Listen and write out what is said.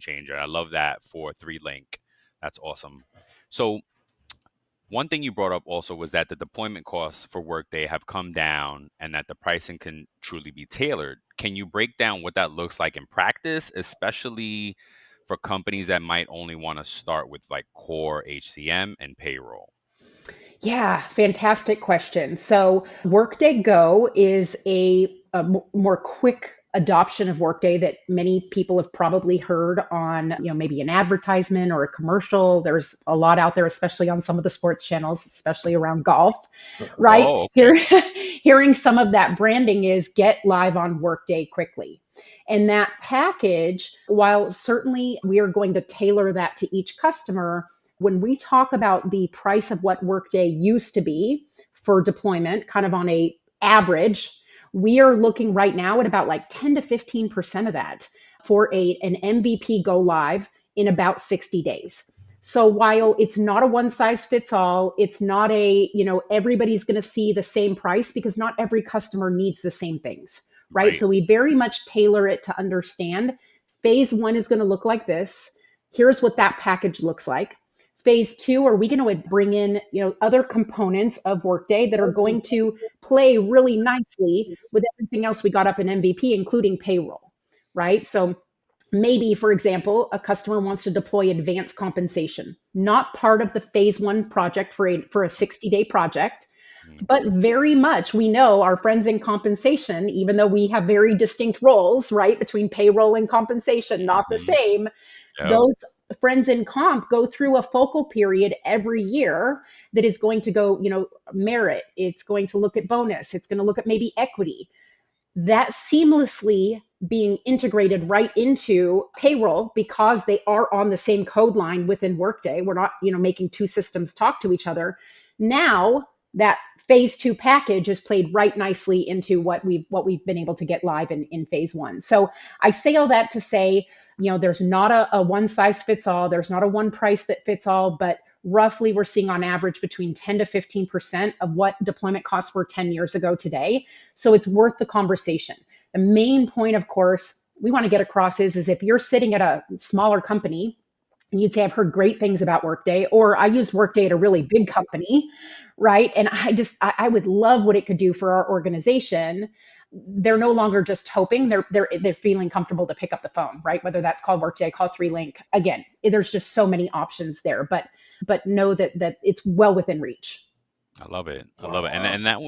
changer. I love that for 3Link. That's awesome. So one thing you brought up also was that the deployment costs for Workday have come down and that the pricing can truly be tailored. Can you break down what that looks like in practice, especially for companies that might only want to start with like core HCM and payroll? Yeah, fantastic question. So Workday Go is a more quick adoption of Workday that many people have probably heard on, maybe an advertisement or a commercial. There's a lot out there, especially on some of the sports channels, especially around golf, right? Oh, okay. Here, hearing some of that branding is get live on Workday quickly. And that package, while certainly we are going to tailor that to each customer, when we talk about the price of what Workday used to be for deployment, kind of on a average, we are looking right now at about like 10 to 15% of that for an MVP go live in about 60 days. So while it's not a one size fits all, it's not everybody's going to see the same price because not every customer needs the same things, right? Right. So we very much tailor it to understand phase one is going to look like this. Here's what that package looks like. Phase two, are we going to bring in, other components of Workday that are going to play really nicely with everything else we got up in MVP, including payroll, right? So maybe, for example, a customer wants to deploy advanced compensation, not part of the phase one project for a 60-day project, Mm. but very much we know our friends in compensation, even though we have very distinct roles, right, between payroll and compensation, not the Mhm. same. Yep. Those friends in comp go through a focal period every year that is going to go, merit. It's going to look at bonus. It's going to look at maybe equity. That seamlessly being integrated right into payroll because they are on the same code line within Workday. We're not, making two systems talk to each other. Now that phase two package is played right nicely into what we've been able to get live in phase one. So I say all that to say, there's not a one size fits all. There's not a one price that fits all, but roughly we're seeing on average between 10 to 15% of what deployment costs were 10 years ago today. So it's worth the conversation. The main point, of course, we want to get across is if you're sitting at a smaller company and you'd say, I've heard great things about Workday, or I use Workday at a really big company, right? And I would love what it could do for our organization. They're no longer just hoping; they're feeling comfortable to pick up the phone, right? Whether that's called Workday, call 3Link. Again, there's just so many options there, but know that it's well within reach. I love it. I love it. And that